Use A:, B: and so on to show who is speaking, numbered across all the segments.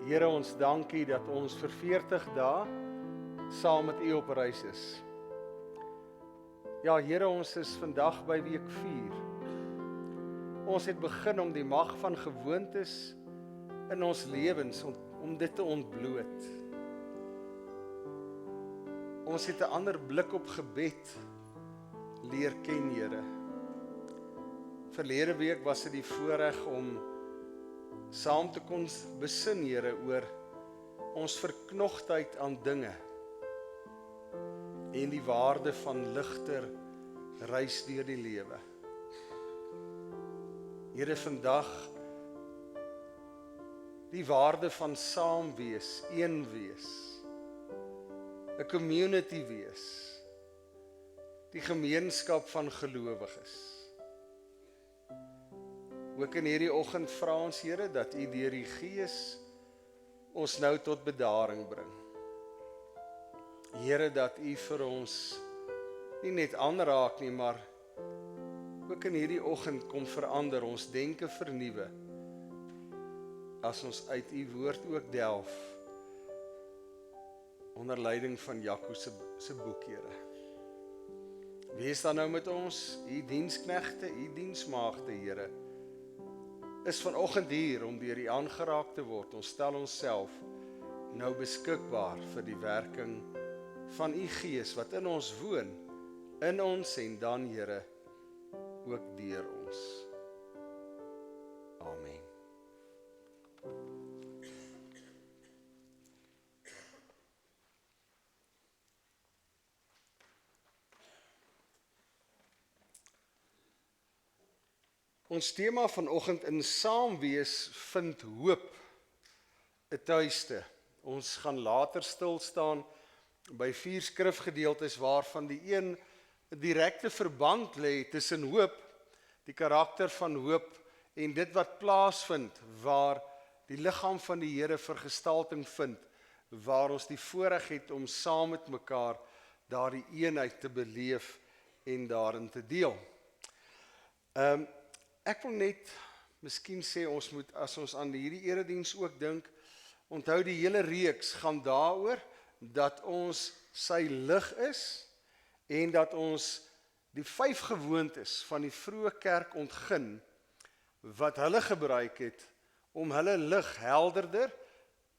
A: Here, ons dankie dat ons vir 40 dae saam met U op reis is. Ja, Here, ons is vandag by week 4. Ons het begin om die mag van gewoontes in ons lewens, om dit te ontbloot. Ons het 'n ander blik op gebed leer ken, Here. Verlede week was dit die voorreg om saam te kon besin, Here, oor ons verknogtheid aan dinge en die waarde van ligter reis deur die lewe. Here, vandag die waarde van saam wees, een wees, 'n community wees, die gemeenskap van gelowiges. Ook in hierdie oggend vra ons, Here, dat U deur die Gees ons nou tot bedaring bring. Here, dat U vir ons nie net aanraak nie, maar ook in hierdie oggend kom verander, ons denke vernuwe, as ons uit U woord ook delf, onder leiding van Jaco se boek, Here. Wees dan nou met ons, U diensknegte, U diensmaagde, Here, is vanoggend hier om deur U aangeraak te word. Ons stel onsself nou beskikbaar vir die werking van U Gees wat in ons woon, in ons en dan, Here, ook deur ons. Amen. Ons tema vanoggend in saam wees vind hoop 'n tuiste. Ons gaan later stil staan by 4 skrifgedeeltes waarvan die een 'n direkte verband lê tussen hoop, die karakter van hoop en dit wat plaasvind waar die liggaam van die Here vergestalting vind, waar ons die voorreg het om saam met mekaar daardie eenheid te beleef en daarin te deel. Ek wil net miskien sê, ons moet, as ons aan hierdie erediens ook dink, onthou die hele reeks gaan daaroor dat ons sy lig is en dat ons die 5 gewoontes van die vroeë kerk ontgin wat hulle gebruik het om hulle lig helderder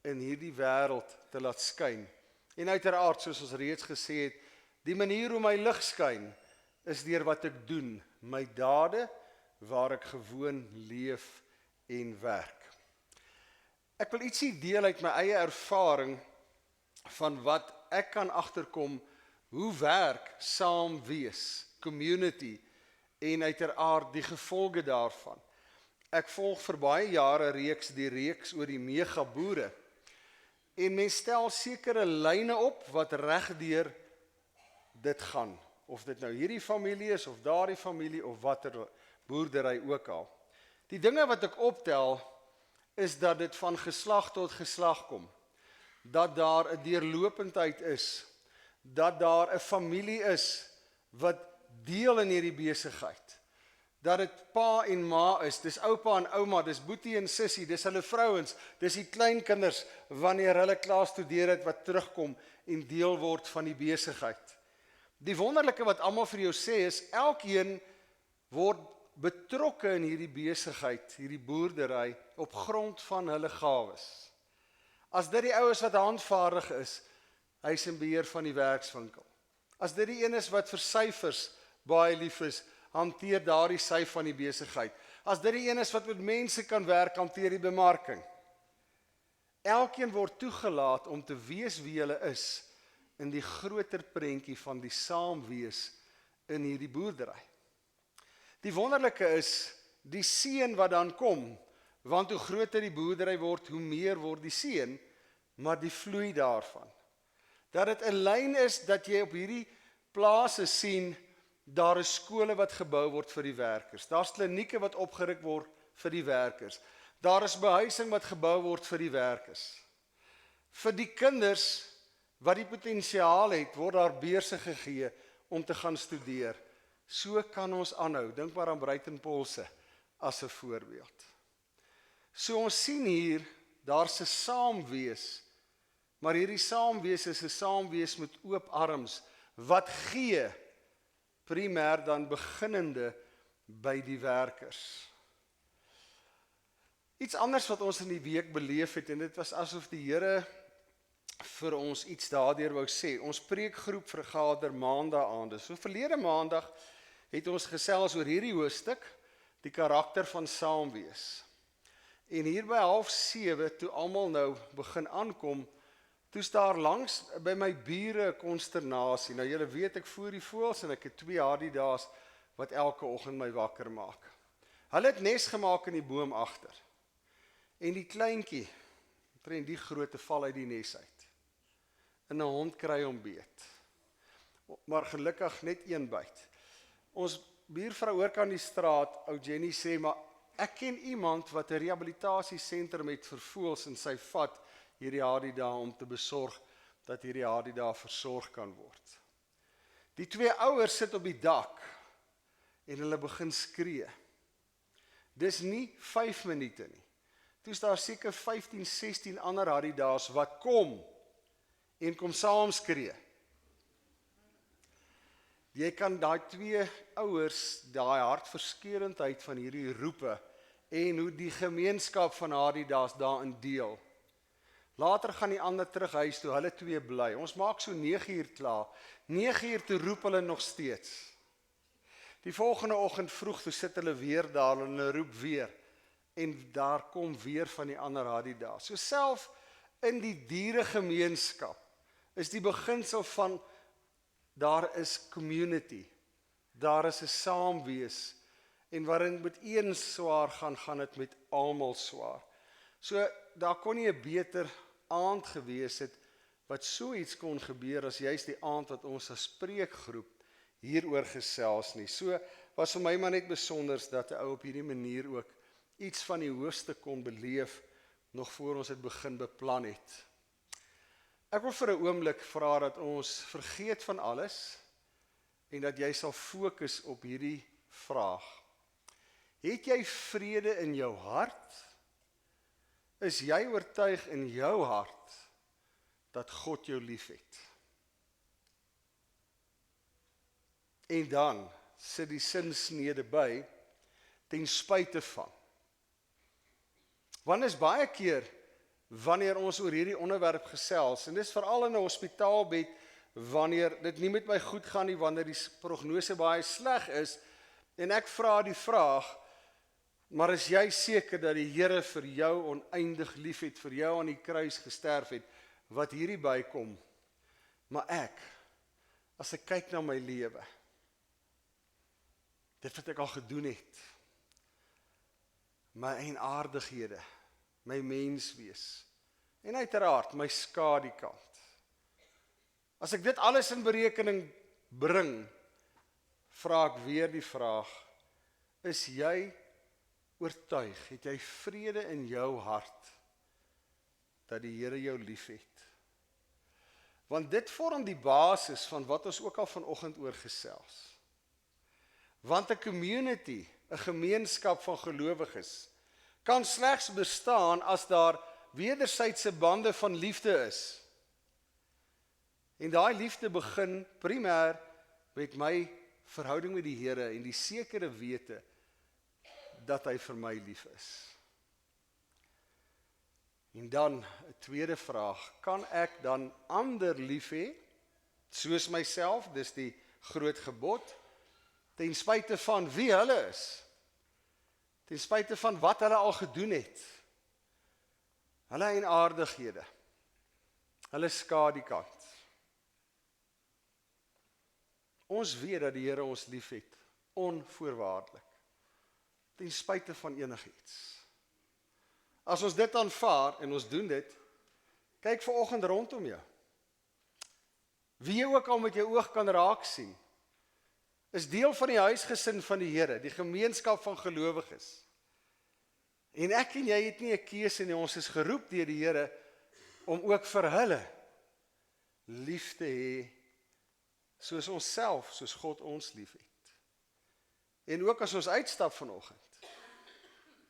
A: in hierdie wêreld te laat skyn. En uiteraard, soos ons reeds gesê het, die manier hoe my lig skyn is deur wat ek doen, my dade waar ek gewoon leef en werk. Ek wil ietsie deel uit my eie ervaring van wat ek kan agterkom, hoe werk saam wees, community, en uiteraard die gevolge daarvan. Ek volg vir baie jare die reeks oor die megaboere, en mens stel sekere lyne op wat regdeur dit gaan, of dit nou hierdie familie is, of daardie familie, of watter boerdery ook al. Die dinge wat ek optel, is dat dit van geslag tot geslag kom, dat daar 'n deurlopendheid is, dat daar 'n familie is, wat deel in hierdie besigheid, dat dit pa en ma is, dis oupa en ouma, dis boetie en sussie, dis hulle vrouens, dis die kleinkinders, wanneer hulle klaar studeer het, wat terugkom en deel word van die besigheid. Die wonderlike wat almal vir jou sê is, elkeen word betrokke in hierdie besigheid, hierdie boerdery, op grond van hulle gawes. As dit die oues wat handvaardig is, hy is in beheer van die werkswinkel. As dit die een is wat vir syfers baie lief is, hanteer daardie syf van die besigheid. As dit die een is wat met mense kan werk, hanteer die bemarking. Elkeen word toegelaat om te wees wie hulle is, in die groter prentjie van die saamwees in hierdie boerdery. Die wonderlike is, die seën wat dan kom, want hoe groter die boerdery word, hoe meer word die seën, maar die vloei daarvan. Dat dit 'n lyn is, dat jy op hierdie plase sien, daar is skole wat gebou word vir die werkers, daar's klinieke wat opgerig word vir die werkers, daar is behuising wat gebou word vir die werkers. Vir die kinders wat die potensiaal het, word daar beurse gegee om te gaan studeer. So kan ons aanhou. Dink maar aan Bruitenpolse as 'n voorbeeld. So ons sien hier daar's 'n saamwees, maar hierdie saamwees is 'n saamwees met oop arms, wat gee, primêr dan beginnende by die werkers. Iets anders wat ons in die week beleef het, en dit was asof die Here vir ons iets daardeur wou sê. Ons preekgroep vergader maandagaande. So verlede maandag het ons gesels oor hierdie hoofstuk, die karakter van saamwees. En hier by 6:30, toe almal nou begin aankom, toe daar langs by my bure 'n konsternasie. Nou julle weet ek voer die voëls en ek het 2 hadidaas wat elke oggend my wakker maak. Hulle het nes gemaak in die boom agter. En die kleintjie, omtrent die grootte, val uit die nes uit. En 'n hond kry hom beet. Maar gelukkig net een byt. Ons buurvrou oorkant die straat, ou Jenny sê, maar ek ken iemand wat 'n rehabilitasiesentrum het vir voëls en sy vat hierdie hadidaa om te besorg dat hierdie hadidaa versorg kan word. Die 2 ouers sit op die dak en hulle begin skree. Dis nie 5 minute nie. Toe is daar seker 15, 16 ander hadidaas wat kom en kom saam skree. Jy kan daai 2 ouers, daai hartverskeurendheid van hierdie roepe en hoe die gemeenskap van hadidaas daarin deel. Later gaan die ander terug huis toe, hulle 2 bly. Ons maak so 9:00 klaar. 9:00 toe roep hulle nog steeds. Die volgende oggend vroeg toe sit hulle weer daar en hulle roep weer. En daar kom weer van die ander hadidaas. So self in die dieregemeenskap is die beginsel van daar is community, daar is 'n saamwees, en waarin met een swaar gaan dit met almal swaar. So daar kon nie 'n beter aand gewees het wat so iets kon gebeur as juist die aand wat ons as preekgroep hieroor gesels nie. So was vir my maar net besonders dat 'n ou op hierdie manier ook iets van die hoofstuk kon beleef nog voor ons dit begin beplan het. Ek wil vir 'n oomblik vra dat ons vergeet van alles en dat jy sal fokus op hierdie vraag. Het jy vrede in jou hart? Is jy oortuig in jou hart dat God jou liefhet? En dan sit die sinsnede by, ten spyte van. Want is baie keer wanneer ons oor hierdie onderwerp gesels, en dis veral in 'n hospitaalbed, wanneer dit nie met my goed gaan nie, wanneer die prognose baie sleg is, en ek vra die vraag, maar is jy seker dat die Here vir jou oneindig lief het, vir jou aan die kruis gesterf het, wat hierdie bykom? Maar ek, as ek kyk na my lewe, dit wat ek al gedoen het, my eienaardighede, my menswees, en uiteraard my skadukant. As ek dit alles in berekening bring, vra ek weer die vraag, is jy oortuig, het jy vrede in jou hart, dat die Here jou liefhet? Want dit vorm die basis van wat ons ook al vanoggend oor gesels. Want 'n community, 'n gemeenskap van gelowiges, kan slegs bestaan as daar wederwysige bande van liefde is. En daai liefde begin primêr met my verhouding met die Here en die sekere wete dat hy vir my lief is. En dan 'n tweede vraag, kan ek dan ander lief hê, soos myself, dis die groot gebod, ten spyte van wie hulle is, ten spyte van wat hulle al gedoen het, hulle eienaardighede, hulle skadukant. Ons weet dat die Here ons liefhet, onvoorwaardelik, ten spyte van enigiets. As ons dit aanvaar en ons doen dit, kyk vanoggend rondom jou. Wie jy ook al met jou oog kan raak sien, is deel van die huisgesin van die Here, die gemeenskap van gelowiges. En ek en jy het nie 'n keuse nie, ons is geroep deur die Here om ook vir hulle lief te hê, soos onsself, soos God ons liefhet. En ook as ons uitstap vanoggend,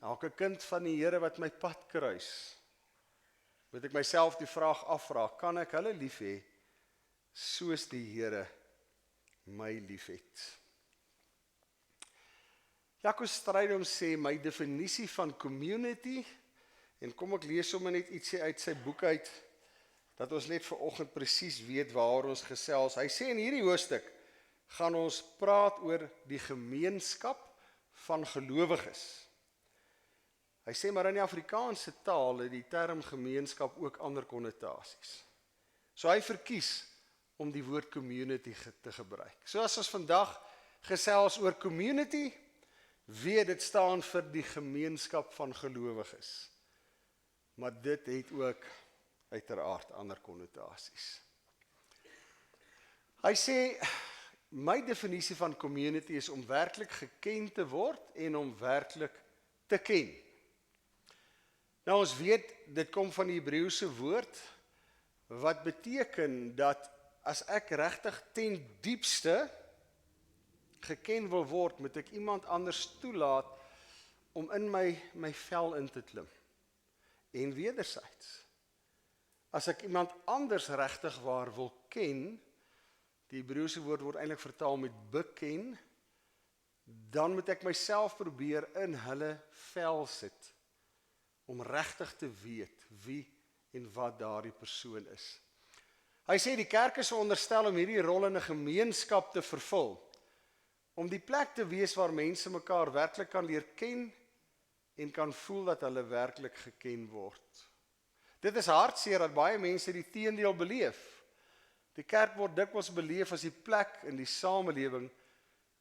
A: elke kind van die Here wat my pad kruis, moet ek myself die vraag afvra, kan ek hulle lief hê, soos die Here my lief het? Jaco Strydom sê, my definisie van community, en kom ek lees sommer net ietsie uit sy boek uit, dat ons net vanoggend presies weet waar ons gesels. Hy sê in hierdie hoofstuk, gaan ons praat oor die gemeenskap van gelowiges. Hy sê maar in die Afrikaanse taal het die term gemeenskap ook ander konnotasies. So hy verkies om die woord community te gebruik. So as ons vandag gesels oor community, weet dit staan vir die gemeenskap van gelowiges. Maar dit het ook uiteraard ander konnotasies. Hy sê, my definisie van community is om werklik geken te word en om werklik te ken. Nou ons weet, dit kom van die Hebreëse woord, wat beteken dat as ek regtig ten diepste geken wil word, moet ek iemand anders toelaat om in my vel in te klim. En wederzijds, as ek iemand anders regtig waar wil ken, die Hebreëse woord word eintlik vertaal met beken, dan moet ek myself probeer in hulle vel sit, om regtig te weet wie en wat daardie persoon is. Hy sê die kerk is veronderstel om hierdie rol in 'n gemeenskap te vervul, om die plek te wees waar mense mekaar werklik kan leer ken en kan voel dat hulle werklik geken word. Dit is hartseer dat baie mense die teendeel beleef. Die kerk word dikwels beleef as die plek in die samelewing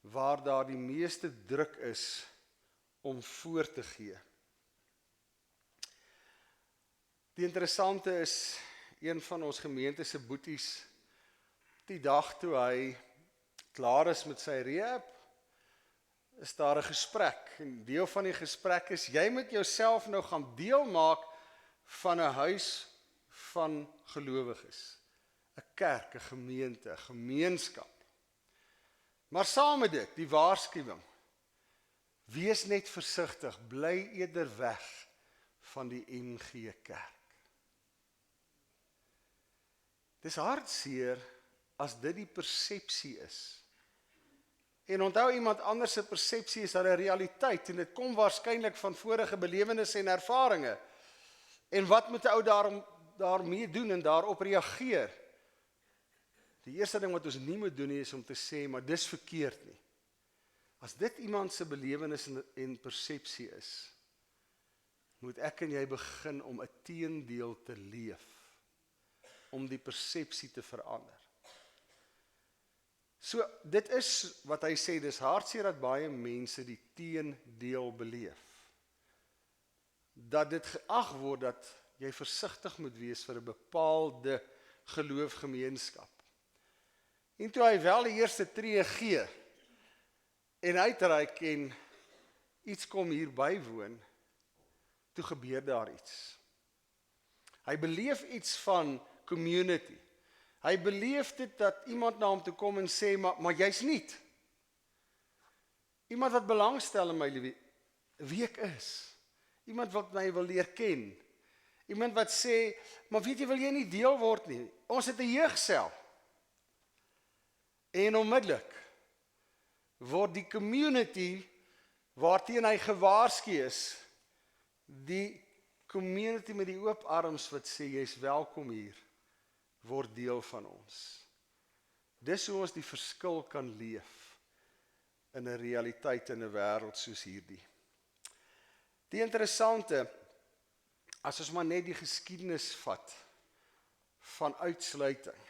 A: waar daar die meeste druk is om voor te gee. Die interessante is, een van ons gemeente se boeties, die dag toe hy klaar is met sy rehab, is daar 'n gesprek. En deel van die gesprek is, jy moet jouself nou gaan deel maak van 'n huis van gelowiges. 'n Kerk, 'n gemeente, 'n gemeenskap. Maar saam met dit, die waarskuwing, wees net versigtig, bly eerder weg van die NG Kerk. Dis hartseer as dit die persepsie is. En onthou, iemand anders se persepsie is hulle realiteit, en dit kom waarskynlik van vorige belewennisse en ervarings. En wat moet 'n ou daarmee doen en daarop reageer? Die eerste ding wat ons nie moet doen nie, is om te sê, maar dis verkeerd nie. As dit iemand se belewenis en persepsie is, moet ek en jy begin om 'n teendeel te leef, om die persepsie te verander. So, dit is wat hy sê, dis hartseer dat baie mense die teendeel beleef. Dat dit geag word dat jy versigtig moet wees vir 'n bepaalde geloofgemeenskap. En toe hy wel die eerste tree gee, en uitreik en iets kom hier bywoon, toe gebeur daar iets. Hy beleef iets van community. Hy beleef dit dat iemand na hom toe kom en sê, maar jy's niet. Iemand wat belangstel in my wie ek is. Iemand wat my wil leer ken. Iemand wat sê, maar weet jy, wil jy nie deel word nie? Ons het 'n jeugsel. En onmiddellik word die community waarteen hy gewaarsku is, die community met die oop arms wat sê, jy's welkom hier, word deel van ons. Dis hoe ons die verskil kan leef in 'n realiteit in 'n wêreld soos hierdie. Die interessante, as ons maar net die geskiedenis vat van uitsluiting.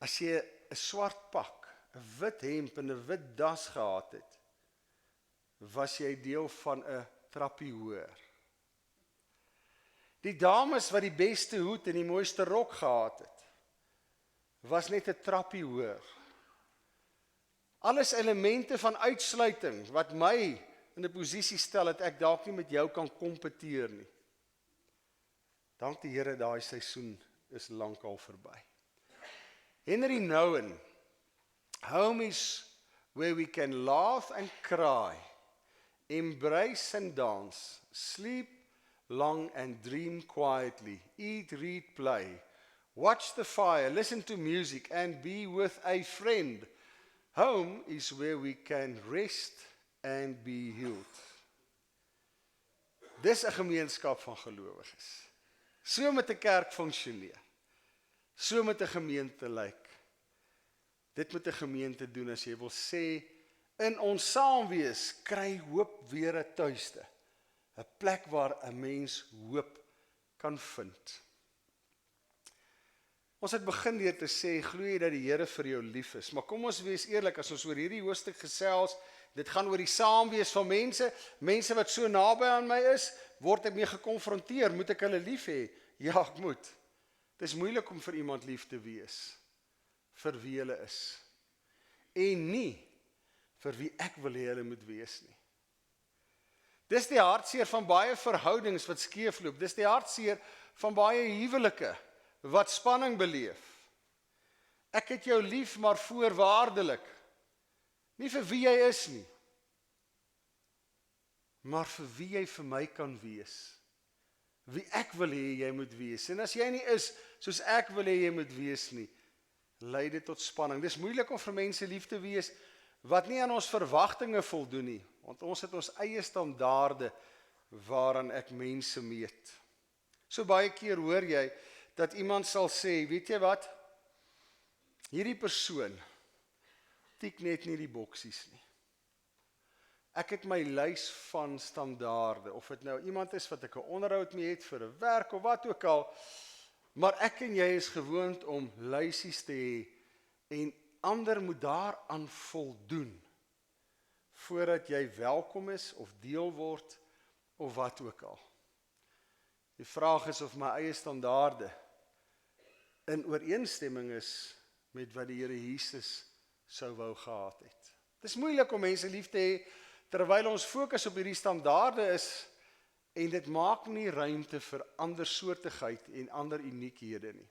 A: As jy 'n swart pak, 'n wit hemp en 'n wit das gehad het, was jy deel van 'n trappie hoër. Die dames wat die beste hoed en die mooiste rok gehad het, was net 'n trappie hoër. Alles elemente van uitsluiting wat my in 'n posisie stel dat ek dalk nie met jou kan kompeteer nie. Dank die Here, daai seisoen is lankal verby. Henry Nouwen, home is where we can laugh and cry, embrace and dance, sleep, long and dream quietly. Eat, read, play. Watch the fire, listen to music, and be with a friend. Home is where we can rest and be healed. Dis 'n gemeenskap van gelowiges. So met 'n kerk funksioneer. So met 'n gemeente lyk. Dit moet 'n gemeente doen as jy wil sê, in ons saamwees kry hoop weer 'n tuiste. 'n Plek waar 'n mens hoop kan vind. Ons het begin deur te sê, glo jy dat die Here vir jou lief is, maar kom ons wees eerlik, as ons oor hierdie hoofstuk gesels, dit gaan oor die saamwees van mense wat so naby aan my is, word ek mee gekonfronteer, moet ek hulle lief hê? Ja, ek moet. Dit is moeilik om vir iemand lief te wees, vir wie hulle is, en nie vir wie ek wil hê hulle moet wees nie. Dis die hartseer van baie verhoudings wat skeefloop, dis die hartseer van baie huwelike, wat spanning beleef. Ek het jou lief, maar voorwaardelik. Nie vir wie jy is nie, maar vir wie jy vir my kan wees. Wie ek wil hê jy moet wees. En as jy nie is soos ek wil hê jy moet wees nie, lei dit tot spanning. Dis moeilik om vir mense lief te wees wat nie aan ons verwagtinge voldoen nie, want ons het ons eie standaarde waaraan ek mense meet. So baie keer hoor jy dat iemand sal sê, weet jy wat, hierdie persoon tik net nie die boksies nie. Ek het my lys van standaarde, of dit nou iemand is wat ek 'n onderhoud mee het vir 'n werk of wat ook al, maar ek en jy is gewoond om lysies te hê en ander moet daaraan voldoen voordat jy welkom is of deel word of wat ook al. Die vraag is of my eie standaarde in ooreenstemming is met wat die Here Jesus sou wou gehad het. Dit is moeilik om mense lief te hê terwyl ons fokus op hierdie standaarde is en dit maak nie ruimte vir andersoortigheid en ander uniekhede nie.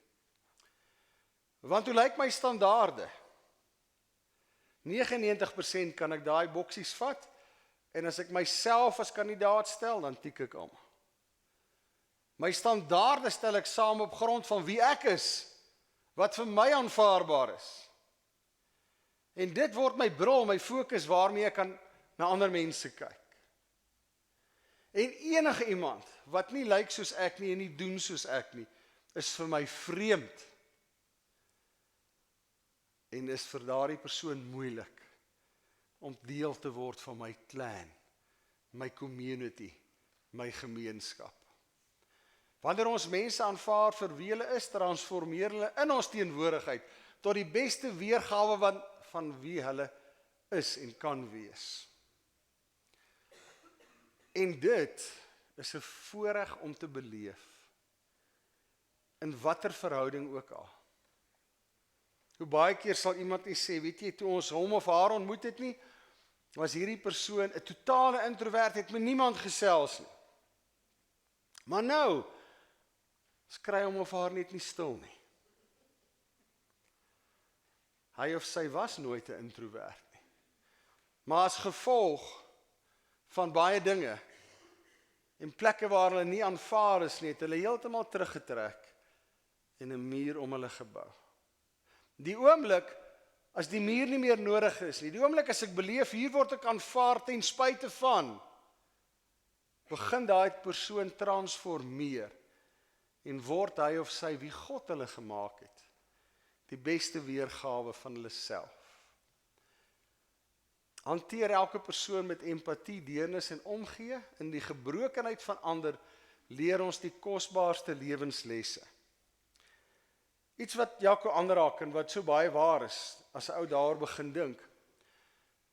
A: Want hoe lyk my standaarde? 99% kan ek daai boksies vat en as ek myself as kandidaat stel, dan tik ek hom. My standaarde stel ek saam op grond van wie ek is, wat vir my aanvaarbaar is. En dit word my bril, my fokus waarmee ek kan na ander mense kyk. En enige iemand wat nie lyk soos ek nie en nie doen soos ek nie, is vir my vreemd. En is vir daardie persoon moeilik om deel te word van my clan, my community, my gemeenskap. Wanneer ons mense aanvaar vir wie hulle is, transformeer hulle in ons teenwoordigheid tot die beste weergawe van wie hulle is en kan wees. En dit is 'n voorreg om te beleef, in watter verhouding ook al. Hoe baie keer sal iemand nie sê, weet jy, toe ons hom of haar ontmoet het nie, was hierdie persoon 'n totale introvert, het met niemand gesels nie. Maar nou, ons kry hom of haar net nie stil nie. Hy of sy was nooit 'n introvert nie. Maar as gevolg van baie dinge en plekke waar hulle nie aanvaar is nie, het hulle heeltemal teruggetrek en 'n muur om hulle gebou. Die oomblik as die muur nie meer nodig is nie, die oomblik as ek beleef hier word ek aanvaar ten spyte van, begin daai persoon transformeer en word hy of sy wie God hulle gemaak het, die beste weergawe van hulle self. Hanteer elke persoon met empatie, deernis en omgee. In die gebrokenheid van ander leer ons die kosbaarste lewenslesse. Iets wat Jaco aanraak en wat so baie waar is, as 'n ou daar begin dink.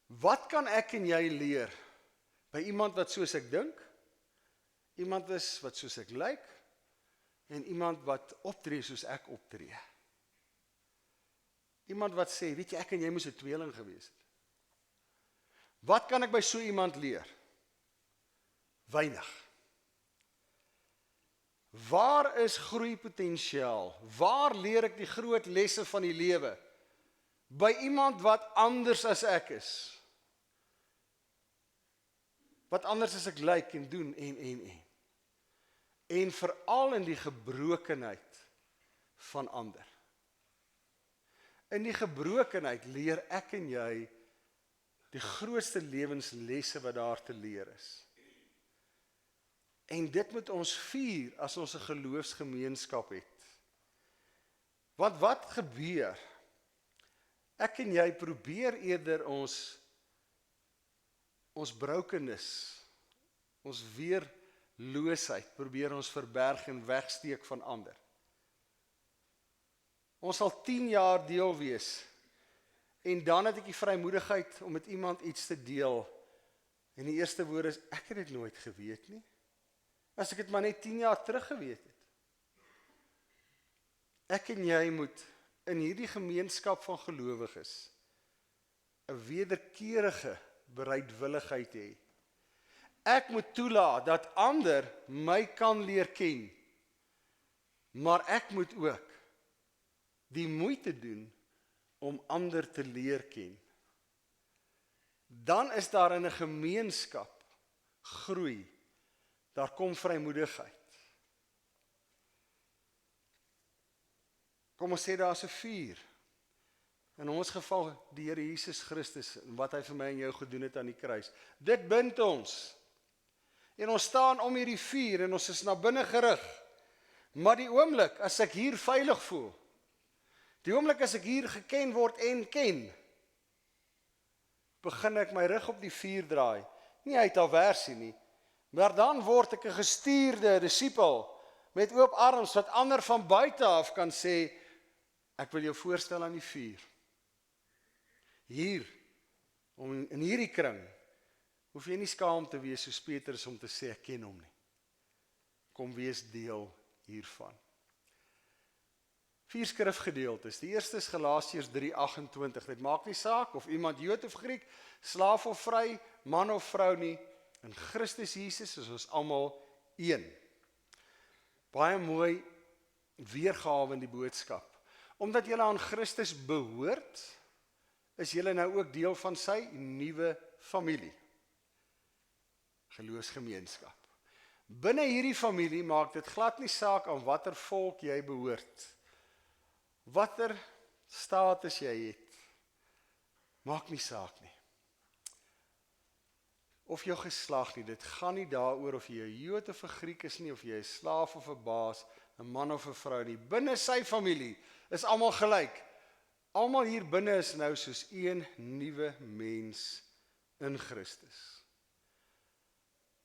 A: Wat kan ek en jy leer by iemand wat soos ek dink, iemand is wat soos ek lyk, en iemand wat optree soos ek optree? Iemand wat sê, weet jy, ek en jy moes 'n tweeling gewees het. Wat kan ek by so iemand leer? Weinig. Waar is groeipotensiaal? Waar leer ek die groot lesse van die lewe? By iemand wat anders as ek is. Wat anders as ek lyk en doen en. en veral in die gebrokenheid van ander. In die gebrokenheid leer ek en jy die grootste lewenslesse wat daar te leer is. En dit moet ons vier as ons 'n geloofsgemeenskap het. Want wat gebeur? Ek en jy probeer eerder ons brokenness, ons weerloosheid, probeer ons verberg en wegsteek van ander. Ons sal 10 jaar deel wees, en dan het ek die vrymoedigheid om met iemand iets te deel, en die eerste woord is, ek het dit nooit geweet nie, as ek het maar net 10 jaar terug geweet het. Ek en jy moet in hierdie gemeenskap van gelowiges 'n wederkerige bereidwilligheid hê. Ek moet toelaat dat ander my kan leer ken, maar ek moet ook die moeite doen om ander te leer ken. Dan is daar in 'n gemeenskap groei. Daar kom vrymoedigheid. Kom ons sê daar is 'n vuur. In ons geval die Here Jesus Christus en wat hy vir my en jou gedoen het aan die kruis. Dit bind ons. En ons staan om hierdie vuur en ons is na binne gerig. Maar die oomblik as ek hier veilig voel, die oomblik as ek hier geken word en ken, begin ek my rug op die vuur draai. Nie uit aversie nie, maar dan word ek 'n gestuurde disipel met oop arms wat ander van buite af kan sê, ek wil jou voorstel aan die vuur. Hier, in hierdie kring, hoef jy nie skaam te wees soos Petrus om te sê, ek ken hom nie. Kom wees deel hiervan. 4 skrifgedeeltes. Die eerste is Galasiërs 3:28. Dit maak nie saak of iemand Jood of Griek, slaaf of vry, man of vrou nie. In Christus Jesus is ons almal een. Baie mooi weergawe in die boodskap. Omdat julle aan Christus behoort, is julle nou ook deel van sy nuwe familie. Geloofsgemeenskap. Binne hierdie familie maak dit glad nie saak aan watter volk jy behoort. Watter status jy het, maak nie saak nie. Of jou geslag nie, dit gaan nie daaroor of jy 'n Jood of 'n Griek is nie, of jy 'n slaaf of 'n baas, 'n man of 'n vrou nie. Binne sy familie is almal gelyk. Almal hier binne is nou soos een nuwe mens in Christus.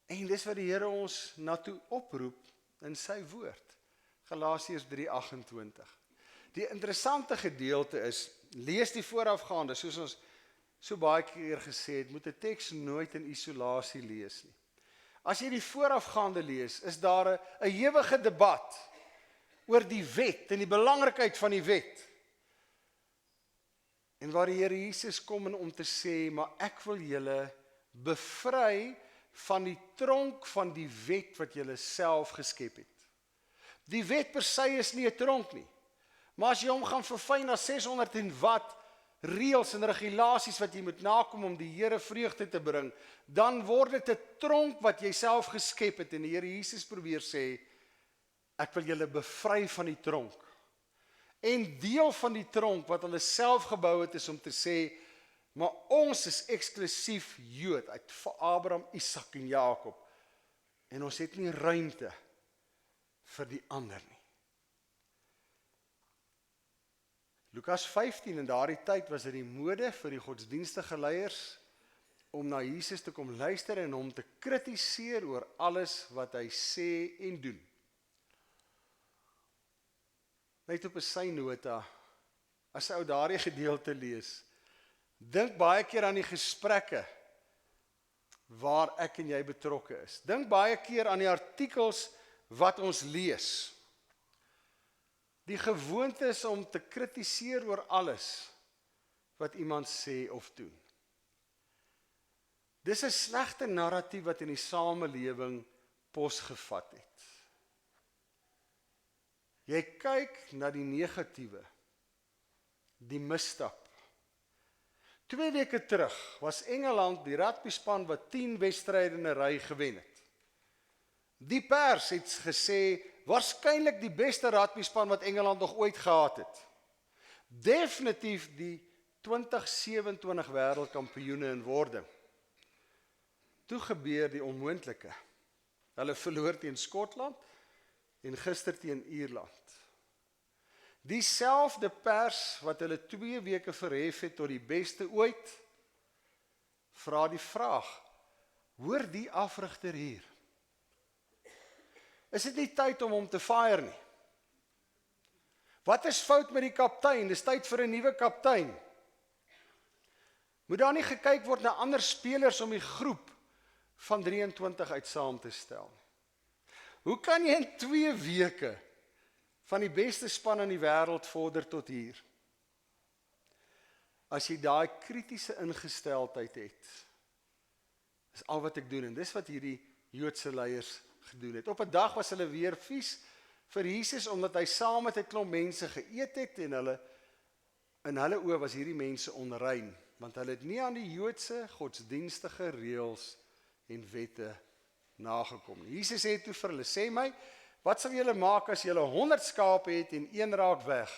A: En dis wat die Here ons na toe oproep in sy woord. Galasiërs 3:28. Die interessante gedeelte is, lees die voorafgaande, soos ons so baie keer gesê het, moet 'n teks nooit in isolasie lees nie. As jy die voorafgaande lees, is daar 'n ewige debat oor die wet en die belangrikheid van die wet. En waar die Here Jesus kom om te sê, maar ek wil julle bevry van die tronk van die wet wat julle self geskep het. Die wet per se is nie 'n tronk nie. Maar as jy hom gaan verfyn na 600 en wat reëls en regulasies wat jy moet nakom om die Here vreugde te bring, dan word dit 'n tronk wat jy self geskep het en die Here Jesus probeer sê, ek wil julle bevry van die tronk. En deel van die tronk wat hulle self gebou het is om te sê, maar ons is eksklusief Jood uit Abraham, Isak en Jakob. En ons het nie ruimte vir die ander nie. Lukas 15, in daardie tyd was dit die mode vir die godsdienstige leiers om na Jesus te kom luister en hom te kritiseer oor alles wat hy sê en doen. Net op 'n synota, as ou daardie gedeelte lees, dink baie keer aan die gesprekke waar ek en jy betrokke is. Dink baie keer aan die artikels wat ons lees. Die gewoonte is om te kritiseer oor alles wat iemand sê of doen. Dis 'n slegte narratief wat in die samelewing posgevat het. Jy kyk na die negatiewe, die misstap. 2 weke terug was Engeland die rugbyspan wat 10 wedstryde in 'n ry gewen het. Die pers het gesê, waarskynlik die beste rugbyspan wat Engeland nog ooit gehad het. Definitief die 2027 wêreldkampioene in wording. Toe gebeur die onmoontlike. Hulle verloor teen Skotland en gister teen Ierland. Dieselfde pers wat hulle 2 weke verhef het tot die beste ooit, vra die vraag, hoor die afrigter hier? Is dit nie tyd om hom te fire nie? Wat is fout met die kaptein? Dis tyd vir 'n nuwe kaptein. Moet daar nie gekyk word na ander spelers om die groep van 23 uit saam te stel? Hoe kan jy in 2 weke van die beste span in die wêreld vorder tot hier? As jy daai kritiese ingesteldheid het, is al wat ek doen, en dis wat hierdie Joodse leiers gedoen het. Op 'n dag was hulle weer vies vir Jesus, omdat hy saam met 'n klomp mense geëet het, en in hulle oë was hierdie mense onrein, want hulle het nie aan die Joodse godsdienstige reëls en wette nagekom nie. Jesus sê toe vir hulle, sê my, wat sal julle maak as julle 100 skape het en een raak weg?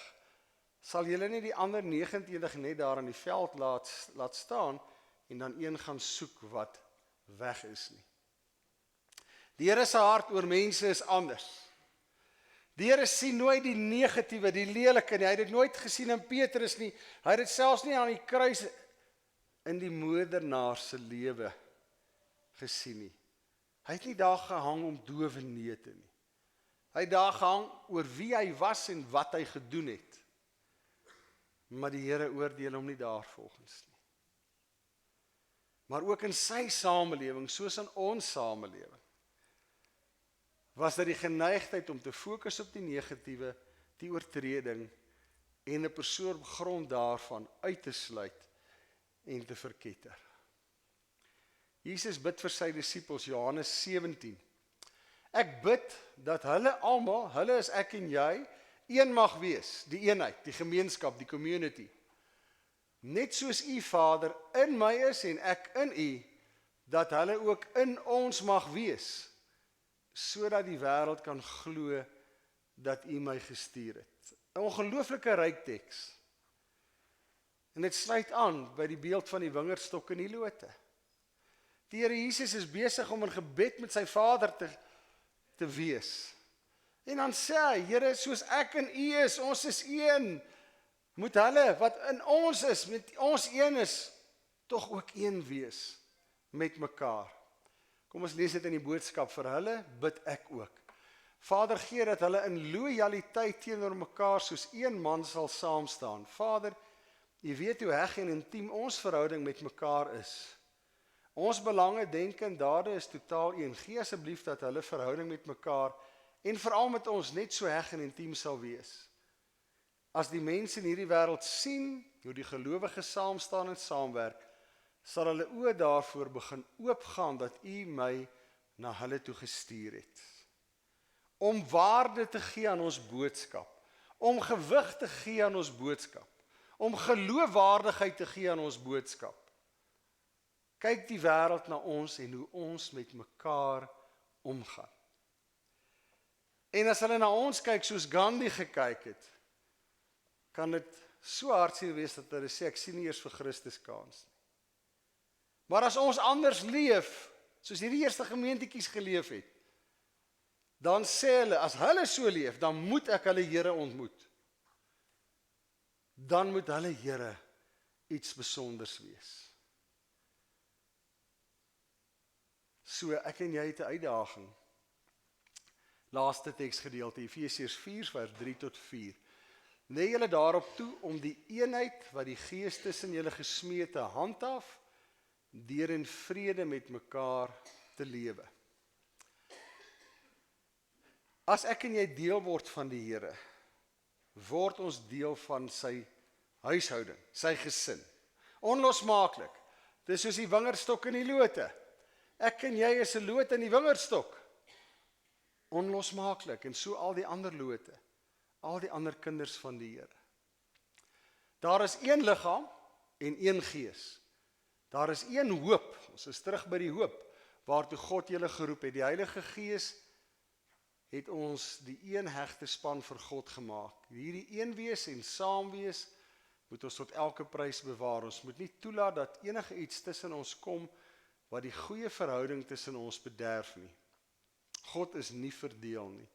A: Sal julle nie die ander 99 net daar in die veld laat staan en dan een gaan soek wat weg is nie? Die Here se hart oor mense is anders. Die Here sien nooit die negatiewe, die lelike nie. Hy het dit nooit gesien in Petrus nie. Hy het dit selfs nie aan die kruis in die moordenaar se lewe gesien nie. Hy het nie daar gehang om dowe neute nie. Hy het daar gehang oor wie hy was en wat hy gedoen het. Maar die Here oordeel hom nie daarvolgens nie. Maar ook in sy samelewing, soos in ons samelewing, was daar die geneigtheid om te fokus op die negatiewe, die oortreding, en 'n persoon op grond daarvan uit te sluit en te verketter. Jesus bid vir sy disippels, Johannes 17. Ek bid dat hulle almal, hulle is ek en jy, een mag wees, die eenheid, die gemeenskap, die community. Net soos u Vader in my is en ek in u, dat hulle ook in ons mag wees, sodat die wêreld kan glo dat u my gestuur het. 'n Ongelooflike ryk teks. En dit sluit aan by die beeld van die wingerdstok en die lote. Die Here Jesus is besig om in gebed met sy Vader te wees. En dan sê hy, Here, soos ek en u is, ons is een, moet hulle wat in ons is, met ons een is, tog ook een wees met mekaar. Kom ons lees dit in die boodskap, vir hulle bid ek ook. Vader, gee dat hulle in loyaliteit teenoor mekaar soos een man sal saam staan. Vader, u weet hoe heg en intiem ons verhouding met mekaar is. Ons belange, denke en dade is totaal een. Gee asseblief dat hulle verhouding met mekaar en veral met ons net so heg en intiem sal wees. As die mense in hierdie wêreld sien hoe die gelowiges saam staan en saamwerk, sal hulle oë daarvoor begin oopgaan dat u my na hulle toe gestuur het. Om waarde te gee aan ons boodskap, om gewig te gee aan ons boodskap, om geloofwaardigheid te gee aan ons boodskap. Kyk die wêreld na ons en hoe ons met mekaar omgaan. En as hulle na ons kyk soos Gandhi gekyk het, kan dit so hartseer wees dat hulle sê, ek sien nie eers vir Christus kans nie. Maar as ons anders leef, soos hierdie eerste gemeentetjies geleef het, dan sê hulle, as hulle so leef, dan moet ek hulle Here ontmoet. Dan moet hulle Here iets besonders wees. So, ek en jy het 'n uitdaging. Laaste teksgedeelte, Efesiërs 4, vers 3 tot 4. Lê julle daarop toe om die eenheid wat die Gees tussen julle gesmee te handhaaf, deur in vrede met mekaar te lewe. As ek en jy deel word van die Here, word ons deel van sy huishouding, sy gesin. Onlosmaaklik. Dis soos die wingerdstok en die lote. Ek en jy is 'n loot in die wingerdstok. Onlosmaaklik, en so al die ander lote, al die ander kinders van die Here. Daar is een liggaam en een gees. Daar is een hoop, ons is terug by die hoop, waartoe God julle geroep het. Die Heilige Gees het ons die een hegte span vir God gemaak. Hierdie een wees en saam wees, moet ons tot elke prys bewaar. Ons moet nie toelaat dat enige iets tussen ons kom, wat die goeie verhouding tussen ons bederf nie. God is nie verdeel nie.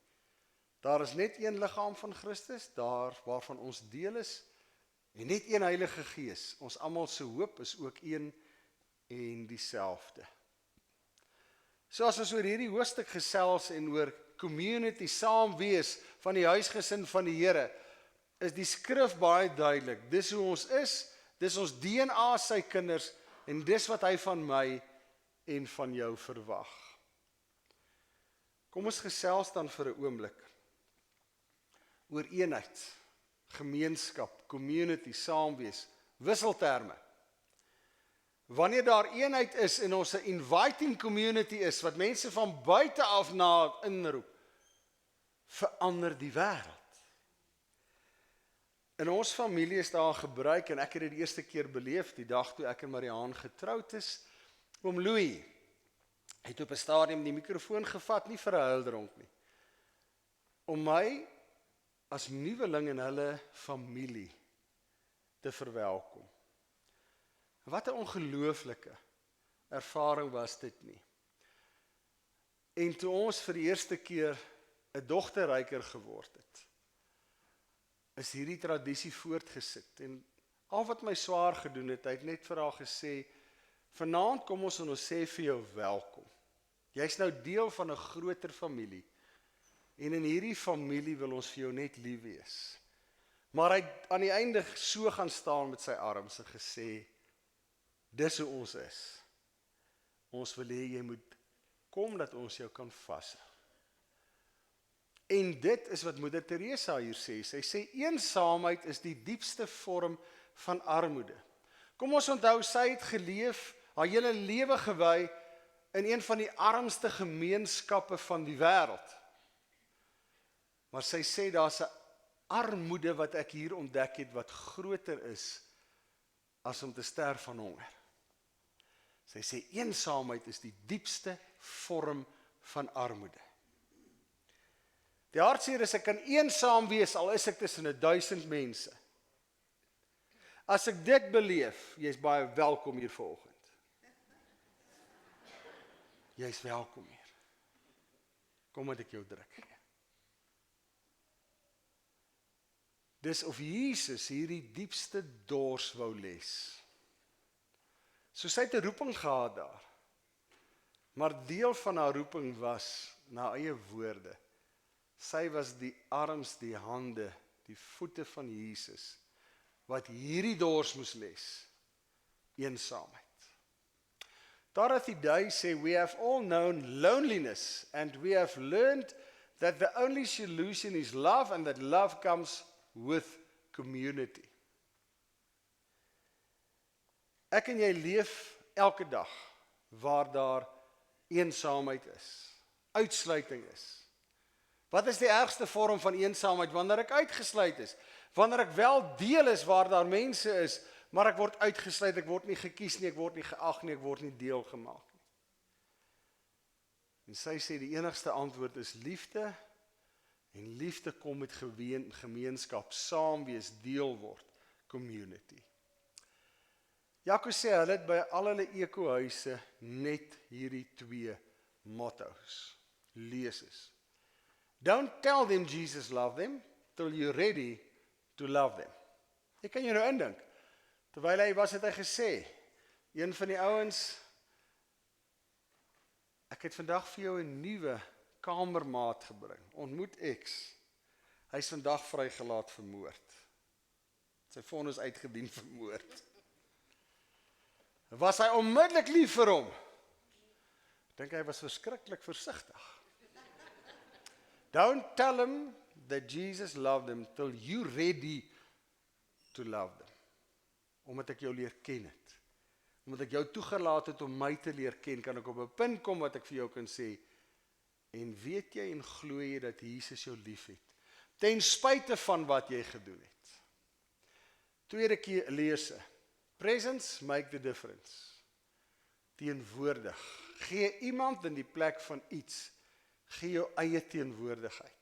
A: Daar is net een liggaam van Christus, daar waarvan ons deel is, en net een Heilige Gees. Ons almal se hoop is ook een en dieselfde. So as ons oor hierdie hoofstuk gesels en oor community, saam wees van die huisgesin van die Here, is die skrif baie duidelik. Dis hoe ons is, dis ons DNA sy kinders, en dis wat hy van my en van jou verwag. Kom ons gesels dan vir 'n oomblik oor eenheid, gemeenskap, community, saamwees, wisselterme. Wanneer daar eenheid is en ons 'n inviting community is, wat mense van buite af na inroep, verander die wêreld. In ons familie is daar gebruik, en ek het dit die eerste keer beleef, die dag toe ek en Mariaan getroud is, oom Louis het op 'n stadium die mikrofoon gevat, nie vir 'n huildronk nie, om my as nuweling in hulle familie te verwelkom. Wat 'n ongelooflike ervaring was dit nie. En toe ons vir die eerste keer 'n dogterryker geword het, is hierdie tradisie voortgesit. En al wat my swaar gedoen het, hy het net vir haar gesê, vanaand kom ons en ons sê vir jou welkom. Jy's nou deel van 'n groter familie. En in hierdie familie wil ons vir jou net lief wees. Maar hy het aan die einde so gaan staan met sy arms en gesê, dis hoe ons is. Ons wil hê jy moet kom dat ons jou kan vashou. En dit is wat Moeder Teresa hier sê. Sy sê, eensaamheid is die diepste vorm van armoede. Kom ons onthou, sy het geleef, haar hele lewe gewy, in een van die armste gemeenskappe van die wêreld. Maar sy sê, daar's 'n armoede wat ek hier ontdek het, wat groter is, as om te sterf van honger. Sy sê, eensaamheid is die diepste vorm van armoede. Die hartseer is, ek kan eensaam wees, al is ek tussen 1000 mense. As ek dit beleef, jy's baie welkom hier vanoggend. Jy's welkom hier. Kom dat ek jou druk gee. Dis of Jesus hierdie diepste dors wou les. So sy het 'n roeping gehad daar. Maar deel van haar roeping was, na eie woorde, sy was die arms, die hande, die voete van Jesus, wat hierdie dors moes les, eensaamheid. Dorothy Day sê, we have all known loneliness, and we have learned that the only solution is love, and that love comes with community. Ek en jy leef elke dag waar daar eensaamheid is, uitsluiting is. Wat is die ergste vorm van eensaamheid? Wanneer ek uitgesluit is. Wanneer ek wel deel is waar daar mense is, maar ek word uitgesluit, ek word nie gekies nie, ek word nie geag nie, ek word nie deel gemaak nie. En sy sê die enigste antwoord is liefde, en liefde kom met gemeenskap, saam wees, deel word, community. Jaco sê, hulle het by al hulle ekohuise net hierdie 2 motto's, leses. Don't tell them Jesus loved them, till you're ready to love them. Ek kan jy nou indink, terwyl hy was, het hy gesê, een van die ouens, ek het vandag vir jou 'n nuwe kamermaat gebring, ontmoet X, hy is vandag vrygelaat vir moord. Sy vonnis uitgedien vir moord. Was hy onmiddellik lief vir hom? Ek dink hy was verskriklik versigtig. Don't tell him that Jesus loved them till you ready to love them. Omdat ek jou leer ken het. Omdat ek jou toegelaat het om my te leer ken, kan ek op 'n punt kom wat ek vir jou kan sê, en weet jy en glo jy dat Jesus jou lief het, ten spyte van wat jy gedoen het. Tweede keer lese, presence make the difference. Teenwoordig, gee iemand in die plek van iets, gee jou eie teenwoordigheid.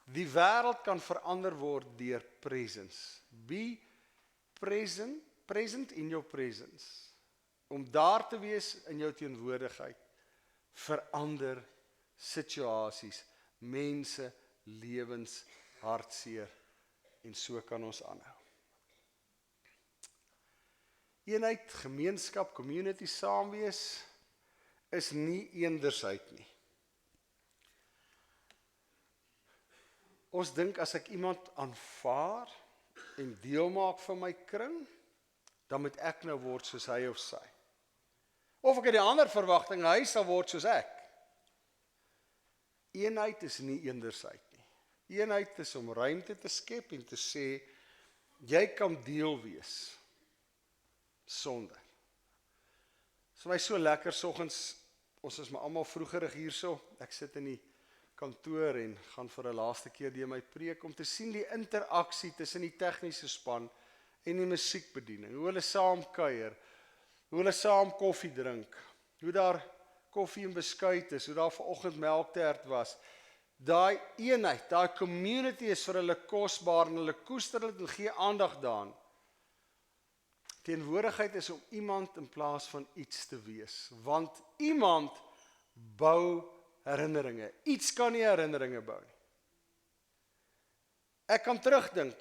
A: Die wêreld kan verander word deur presence. Be present in your presence. Om daar te wees in jou teenwoordigheid, verander situasies, mense, lewens, hartseer, en so kan ons aanhou. Eenheid, gemeenskap, community, saamwees, is nie eendersheid nie. Ons dink as ek iemand aanvaar en deel maak van my kring, dan moet ek nou word soos hy of sy. Of ek het die ander verwagting, hy sal word soos ek. Eenheid is nie eendersheid nie. Eenheid is om ruimte te skep en te sê, jy kan deel wees, sonder. Dit is vir my so lekker, soggens, ons is maar almal vroegerig hierso, ek sit in die kantoor en gaan vir 'n laaste keer deur my preek, om te sien die interaksie tussen die tegniese span en die musiekbediening, hoe hulle saam kuier, hoe hulle saam koffie drink, hoe daar koffie en beskuit is, hoe daar vanoggend melktert was. Daai eenheid, daai community is vir hulle kosbaar en hulle koester dit en gee aandag daaraan. Teenwoordigheid is om iemand in plaas van iets te wees, want iemand bou herinneringe. Iets kan nie herinneringe bou nie. Ek kan terugdink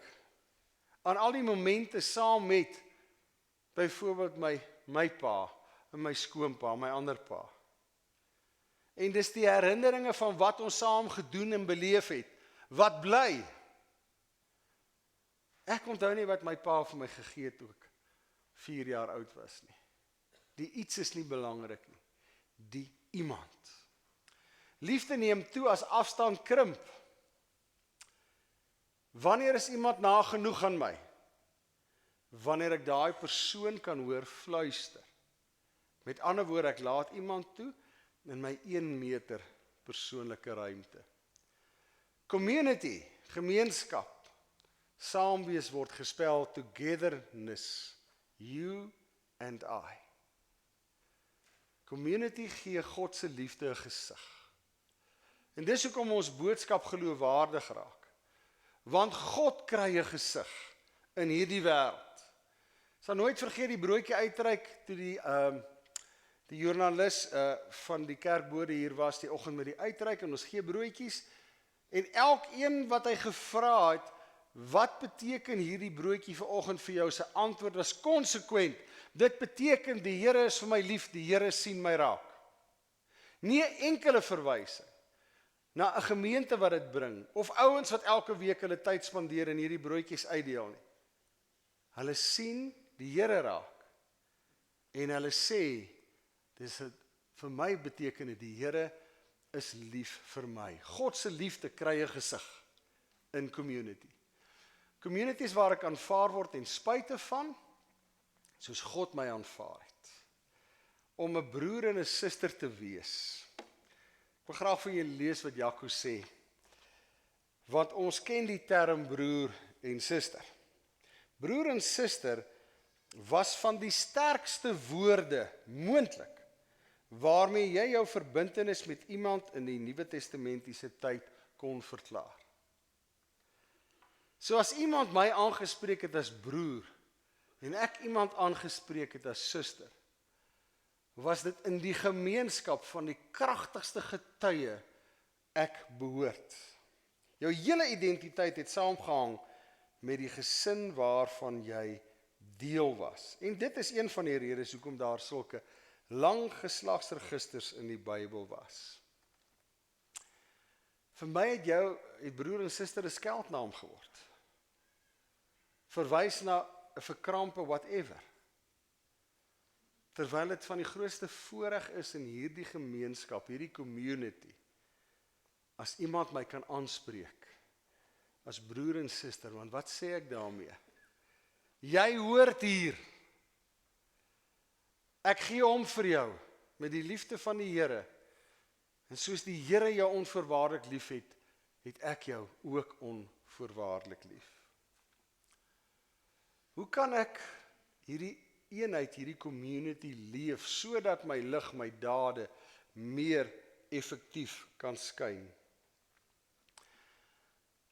A: aan al die momente saam met byvoorbeeld my pa en my skoonpa, my ander pa. En dis die herinneringe van wat ons saam gedoen en beleef het, wat bly. Ek onthou nie wat my pa vir my gegee het toe ek 4 jaar oud was nie. Die iets is nie belangrik nie. Die iemand. Liefde neem toe as afstand krimp. Wanneer is iemand nagenoeg aan my? Wanneer ek daai persoon kan hoor fluister. Met ander woorde, ek laat iemand toe in my 1 meter persoonlike ruimte. Community, gemeenskap, saamwees word gespel togetherness, you and I. Community gee God se liefde 'n gesig. En dis hoekom ons boodskap geloofwaardig raak. Want God kry 'n gesig in hierdie wêreld. Sal nooit vergeet die broodjie uitreik toe die joernalis van die kerkbode hier was die oggend met die uitreik en ons gee broodjies en elkeen wat hy gevra het, wat beteken hierdie broodjie vanoggend vir jou? Sy antwoord was konsekwent. Dit beteken die Here is vir my lief, die Here sien my raak. Nie 'n enkele verwysing na 'n gemeente wat dit bring of ouens wat elke week hulle tyd spandeer en hierdie broodjies uitdeel nie. Hulle sien die Here raak en hulle sê dis vir my beteken dit die Here is lief vir my. God se liefde kry 'n gesig in community. Communities waar ek aanvaar word en spite van, soos God my aanvaar het. Om 'n broer en 'n suster te wees. Ek wil graag vir julle lees wat Jaco sê. Want ons ken die term broer en suster. Broer en suster was van die sterkste woorde moontlik waarmee jy jou verbintenis met iemand in die Nuwe Testamentiese tyd kon verklaar. So as iemand my aangespreek het as broer en ek iemand aangespreek het as suster, was dit in die gemeenskap van die kragtigste getuie ek behoort. Jou hele identiteit het saamgehang met die gesin waarvan jy deel was. En dit is een van die redes hoekom daar sulke lang geslagsregisters in die Bybel was. Vir my het broer en suster 'n skeldnaam geword. Verwys na 'n verkrampe whatever. Terwyl dit van die grootste voorreg is in hierdie gemeenskap, hierdie community, as iemand my kan aanspreek, as broer en suster, want wat sê ek daarmee? Jy hoort hier. Ek gee om vir jou, met die liefde van die Here, en soos die Here jou onvoorwaardelik lief het, het ek jou ook onvoorwaardelik lief. Hoe kan ek hierdie eenheid, hierdie community leef, sodat my lig, my dade meer effektief kan skyn.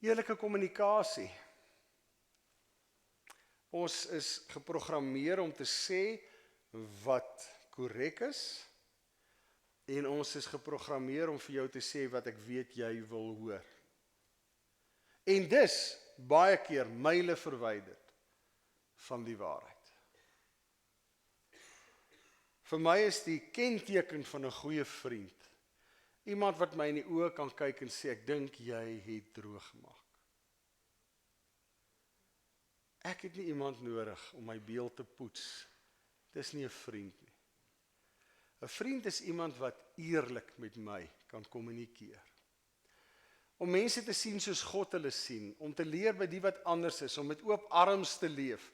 A: Eerlike kommunikasie. Ons is geprogrammeer om te sê wat korrek is, en ons is geprogrammeer om vir jou te sê wat ek weet jy wil hoor. En dis baie keer myle verwyderd van die waarheid. Vir my is die kenteken van 'n goeie vriend iemand wat my in die oë kan kyk en sê, ek dink jy het droog gemaak. Ek het nie iemand nodig om my beeld te poets. Dis nie 'n vriend nie. 'n Vriend is iemand wat eerlik met my kan kommunikeer. Om mense te sien soos God hulle sien, om te leer by die wat anders is, om met oop arms te leef,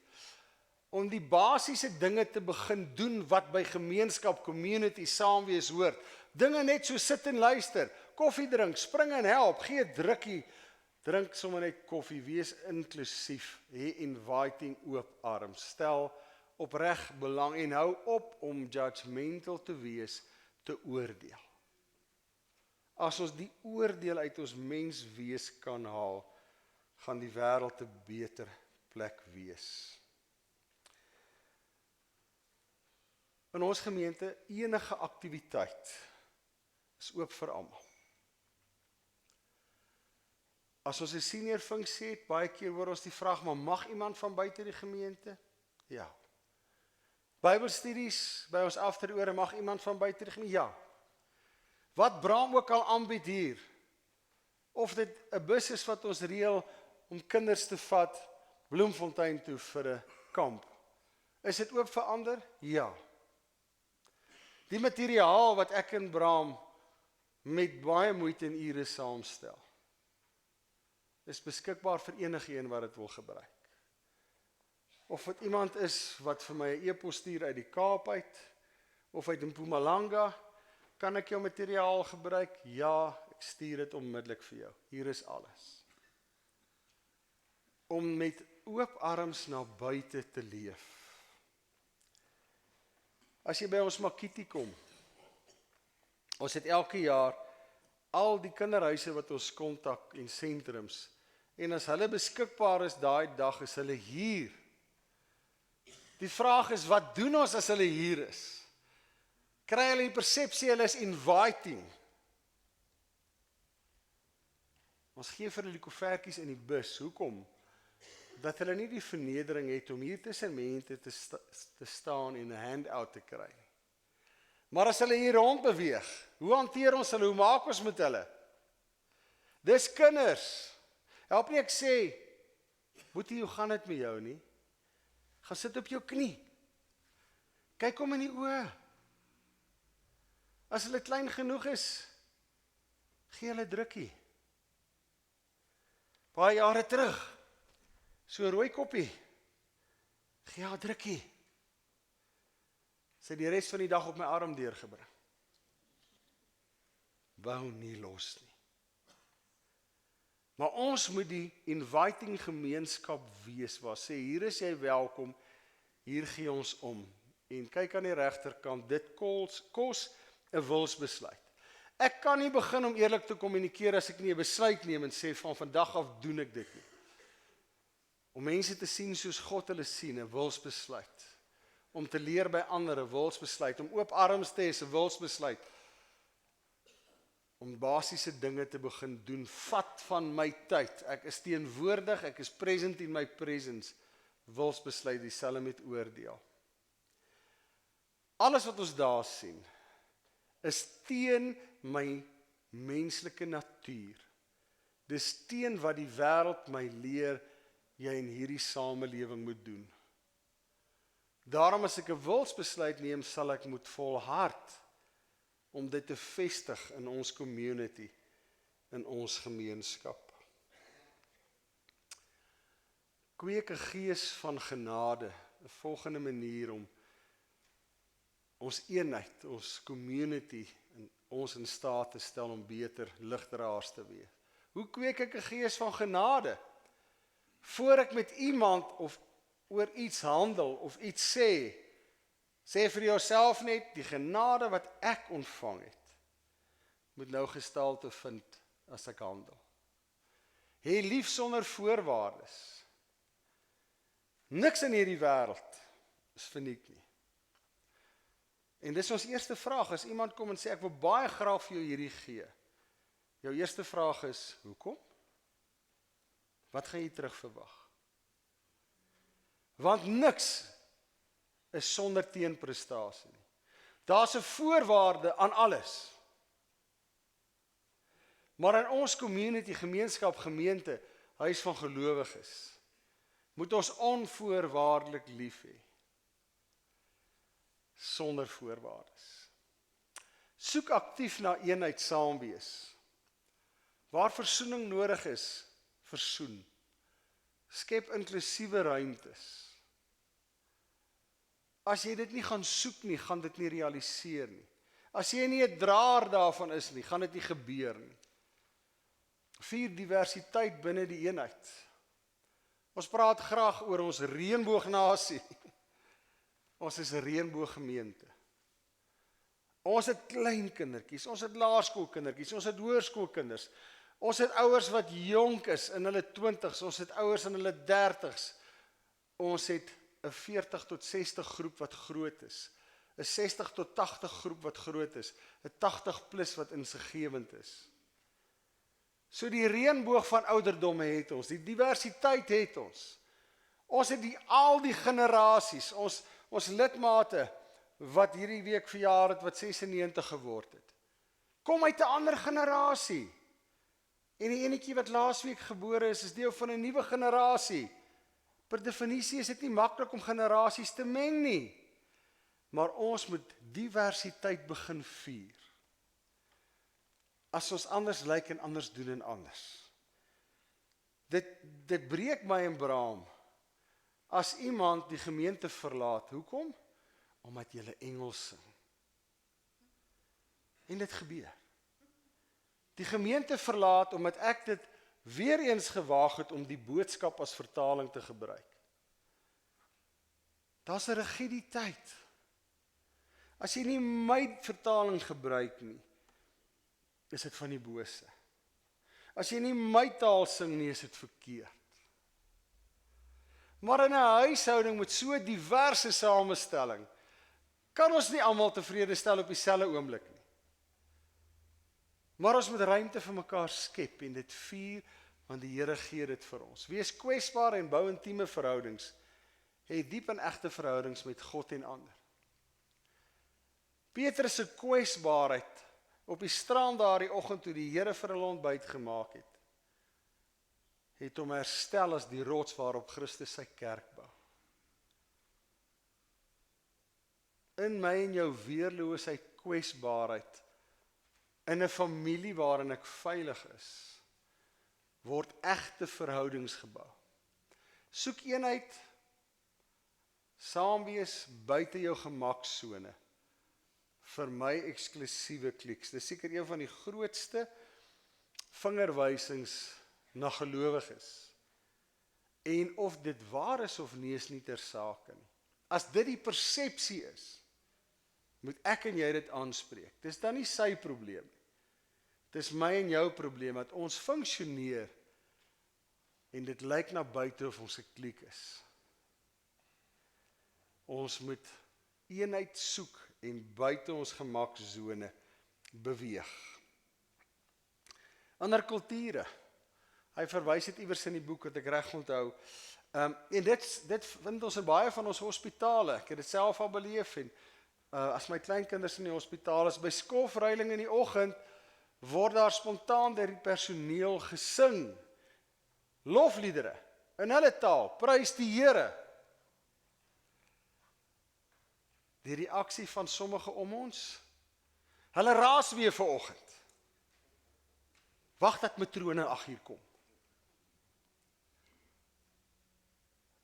A: om die basiese dinge te begin doen wat by gemeenskap, community, saamwees hoort. Dinge net so sit en luister, koffie drink, spring en help, gee 'n drukkie, drink sommer net koffie, wees inklusief, hê inviting, oop arms, stel opreg belang en hou op om judgmental te wees, te oordeel. As ons die oordeel uit ons menswees kan haal, gaan die wêreld 'n beter plek wees. In ons gemeente, enige aktiwiteit is oop vir almal. As ons 'n senior funksie het, baie keer word ons die vraag, maar mag iemand van buite die gemeente? Ja. Bybelstudies by ons afterore, mag iemand van buite die gemeente? Ja. Wat Bram ook al aanbied hier, of dit 'n bus is wat ons reël om kinders te vat Bloemfontein toe vir 'n kamp. Is dit oop vir ander? Ja. Die materiaal wat ek en Bram met baie moeite en ure saamstel, is beskikbaar vir enigeen wat dit wil gebruik. Of dit iemand is wat vir my 'n e-pos stuur uit die Kaap uit, of uit Mpumalanga, kan ek jou materiaal gebruik? Ja, ek stuur dit onmiddellik vir jou. Hier is alles. Om met oop arms na buite te leef. As jy by ons Makiti kom, ons het elke jaar al die kinderhuise wat ons kontak en sentrums, en as hulle beskikbaar is daai dag, is hulle hier. Die vraag is, wat doen ons as hulle hier is? Kry hulle die persepsie, hulle is inviting. Ons gee vir hulle die koevertjies in die bus. Hoekom? Dat hulle nie die vernedering het om hier tussen mense te staan en 'n handout te kry. Maar as hulle hier rond beweeg, hoe hanteer ons hulle? Hoe maak ons met hulle? Dis kinders. Help nie ek sê, Boetie, hoe gaan dit met jou nie? Gaan sit op jou knie. Kyk hom in die oë. As hulle klein genoeg is, gee hulle drukkie. Baie jare terug, so 'n rooi koppie, gee haar drukkie. Sy het die res van die dag op my arm deurgebring. Wou nie los nie. Maar ons moet die inviting gemeenskap wees, waar sê, hier is jy welkom, hier gee ons om. En kyk aan die regterkant, dit kos 'n wilsbesluit. Ek kan nie begin om eerlik te kommunikeer as ek nie 'n besluit neem en sê, van vandag af doen ek dit nie. Om mense te sien soos God hulle sien, 'n wilsbesluit. Om te leer by ander, 'n wilsbesluit. Om oop arms te hê, 'n wilsbesluit. Om basiese dinge te begin doen, vat van my tyd. Ek is teenwoordig, ek is present in my presence. Wilsbesluit, dieselfde met oordeel. Alles wat ons daar sien, is teen my menslike natuur. Dis teen wat die wêreld my leer, jy in hierdie samelewing moet doen. Daarom as ek 'n wilsbesluit neem, sal ek moet volhard om dit te vestig in ons community, in ons gemeenskap. Kweek 'n gees van genade, 'n volgende manier om ons eenheid, ons community, en ons in staat te stel om beter ligdraers te wees. Hoe kweek ek 'n gees van genade? Voor ek met iemand of oor iets handel of iets sê vir jouself net, die genade wat ek ontvang het, moet nou gestalte vind as ek handel. Hê lief sonder voorwaardes. Niks in hierdie wêreld is verniet nie. En dis ons eerste vraag, as iemand kom en sê, ek wil baie graag vir jou hierdie gee. Jou eerste vraag is, hoekom? Wat gaan jy terug verwag? Want niks is sonder teenprestasie nie. Daar's 'n voorwaarde aan alles. Maar in ons community, gemeenskap, gemeente, huis van gelowiges, moet ons onvoorwaardelik lief hê. Sonder voorwaardes. Soek aktief na eenheid, saam wees. Waar versoening nodig is, versoen. Skep inklusiewe ruimtes. As jy dit nie gaan soek nie, gaan dit nie realiseer nie. As jy nie 'n draer daarvan is nie, gaan dit nie gebeur nie. 4 diversiteit binne die eenheid. Ons praat graag oor ons reënboognasie. Ons is 'n reënbooggemeente. Ons het klein kindertjies, ons het laerskoolkindertjies, ons het hoërskoolkinders. Ons het ouers wat jonk is in hulle 20s, ons het ouers in hulle 30s. Ons het 'n 40 tot 60 groep wat groot is. 'n 60 tot 80 groep wat groot is. 'n 80 plus wat insiggewend is. So die reënboog van ouderdomme het ons, die diversiteit het ons. Ons het al die generasies, ons lidmate wat hierdie week verjaar het, wat 96 geword het. Kom uit 'n ander generasie. En die enetjie wat laasweek gebore is deel van 'n nuwe generasie. Per definisie is dit nie maklik om generasies te meng nie. Maar ons moet diversiteit begin vier. As ons anders lyk en anders doen en anders. Dit breek my en braam. As iemand die gemeente verlaat, hoekom? Omdat jy Engels sing. En dit gebeur. Die gemeente verlaat omdat ek dit weer eens gewaag het om die boodskap as vertaling te gebruik. Daar's 'n rigiditeit. As jy nie my vertaling gebruik nie, is dit van die bose. As jy nie my taal sing nie, is dit verkeerd. Maar in 'n huishouding met so 'n diverse samestelling, kan ons nie almal tevrede stel op dieselfde oomblik nie. Maar ons moet ruimte vir mekaar skep en dit vier, want die Here gee dit vir ons. Wees kwesbaar en bou intieme verhoudings. Hê diep en egte verhoudings met God en ander. Petrus se kwesbaarheid op die strand daardie oggend toe die Here vir hulle ontbyt gemaak het hom herstel as die rots waarop Christus sy kerk bou. In my en jou weerloosheid, kwesbaarheid, in 'n familie waarin ek veilig is, word egte verhoudings gebou. Soek eenheid, saam wees buite jou gemaksone. Vir my eksklusiewe kliks. Dis seker een van die grootste vingerwysings na gelowiges. En of dit waar is of nie, is nie ter sake nie. As dit die persepsie is, moet ek en jy dit aanspreek. Dis dan nie sy probleem nie. Dis my en jou probleem, dat ons funksioneer en dit lyk na buite of ons 'n kliek is. Ons moet eenheid soek en buite ons gemaksone beweeg. Ander kulture. Hy verwys dit iewers in die boek wat ek reg onthou. En dit vind ons in baie van ons hospitale. Ek het dit self al beleef en as my kleinkinders in die hospitaal is, by skofreiling in die oggend, word daar spontaan deur die personeel gesing. Lofliedere in hulle taal, prys die Here. Die reaksie van sommige om ons, hulle raas weer vanoggend. Wag dat matrone 8:00 kom.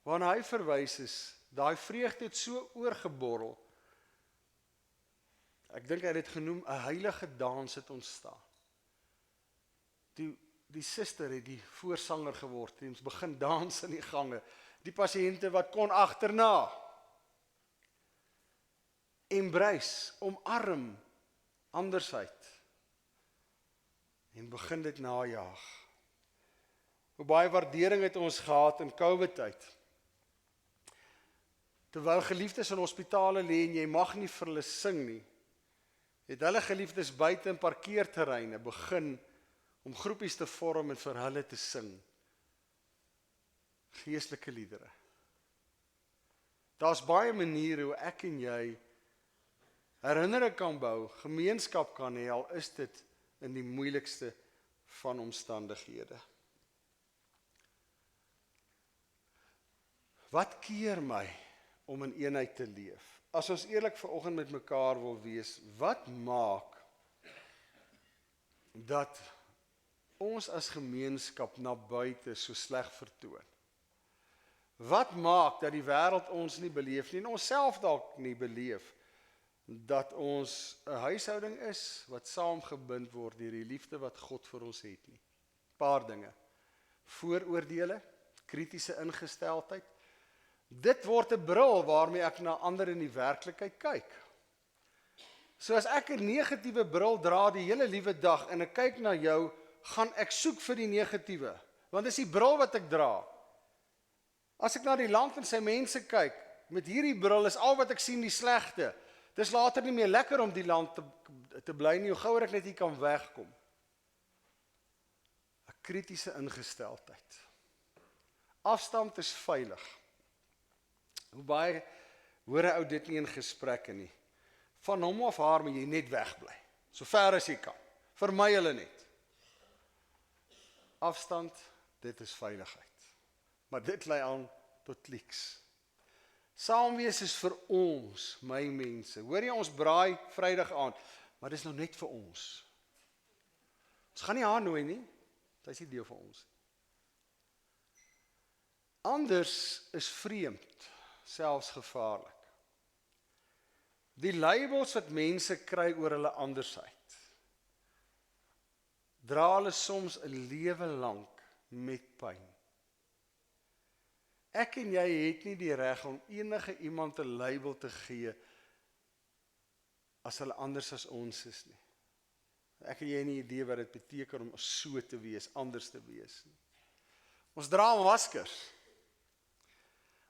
A: Waarna hy verwys is, daai vreugde het so oorgeborrel. Ek dink hy het dit genoem, 'n heilige dans het ontstaan. Die suster het die voorsanger geword, en ons begin dans in die gange. Die pasiënte wat kon agterna. Embrace, omarm, andersheid. en begin dit najaag. Hoe baie waardering het ons gehad in COVID-tyd. Terwyl geliefdes in hospitale lê en jy mag nie vir hulle sing nie, het hulle geliefdes buite in parkeerterreine begin om groepies te vorm en vir hulle te sing. Geestelike liedere. Daar's baie maniere hoe ek en jy herinnering kan bou, gemeenskap kan hê, al is dit in die moeilikste van omstandighede. Wat keer my om in eenheid te leef? As ons eerlik vanoggend met mekaar wil wees, wat maak dat ons as gemeenskap na buite so sleg vertoon? Wat maak dat die wêreld ons nie beleef nie, en ons self dalk nie beleef, dat ons 'n huishouding is wat saamgebind word deur die liefde wat God vir ons het nie? Paar dinge. Vooroordeele, kritiese ingesteldheid. Dit word 'n bril waarmee ek na ander in die werklikheid kyk. So as ek 'n negatiewe bril dra die hele liewe dag en ek kyk na jou, gaan ek soek vir die negatiewe, want dis die bril wat ek dra. As ek na die land en sy mense kyk, met hierdie bril is al wat ek sien die slegte. Dis later nie meer lekker om die land te bly nie, hoe gouer ek net hier kan wegkom. 'n Kritiese ingesteldheid. Afstand is veilig. Hoe baie hoor 'n ou dit nie in gesprekke nie. Van hom of haar moet jy net wegbly, so ver as jy kan. Vermy hulle net. Afstand, dit is veiligheid. Maar dit lei aan tot kliks. Saamwees is vir ons, my mense. Hoor jy, ons braai Vrydag aand, maar dis nou net vir ons. Ons gaan nie haar nooi nie, dit is nie deel van ons. Anders is vreemd, selfs gevaarlik. Die labels wat mense kry oor hulle andersheid, dra hulle soms 'n lewe lank met pyn. Ek en jy het nie die reg om enige iemand 'n label te gee as hulle anders as ons is nie. Ek en jy het nie idee wat dit beteken om so te wees, anders te wees nie. Ons dra maskers.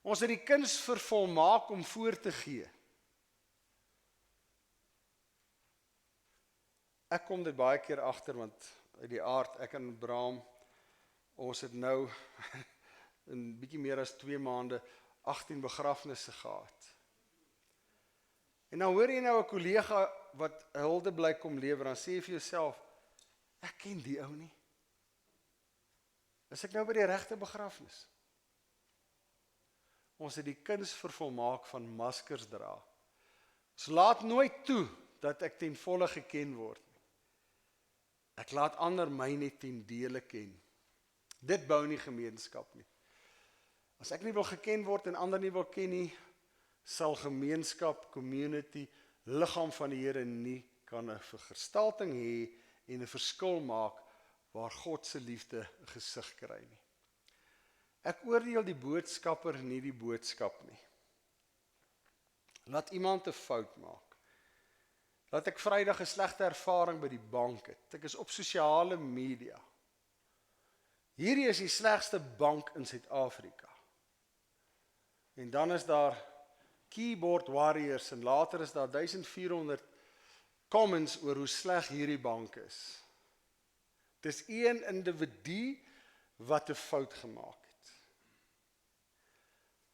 A: Ons het die kuns vervolmaak om voor te gee. Ek kom dit baie keer agter, want uit die aard, ek en Braam, ons het nou in bietjie meer as 2 maande 18 begrafnisse gehad. En dan hoor jy nou 'n kollega wat hulde bly kom lewer, dan sê jy vir jouself, ek ken die ou nie. Is ek nou by die regte begrafnis? Ons het die kuns vervolmaak van maskers dra. Ons laat nooit toe dat ek ten volle geken word. Ek laat ander my net ten dele ken. Dit bou nie gemeenskap nie. As ek nie wil geken word en ander nie wil ken nie, sal gemeenskap, community, liggaam van die Here nie kan 'n vergestalting hê en 'n verskil maak waar God se liefde 'n gesig kry nie. Ek oordeel die boodskapper, nie die boodskap nie. Laat iemand 'n fout maak. Laat ek Vrydag 'n slegte ervaring by die bank het. Ek is op sosiale media. Hierdie is die slegste bank in Suid-Afrika. En dan is daar keyboard warriors en later is daar 1400 comments oor hoe sleg hierdie bank is. Dis een individu wat 'n fout gemaak het.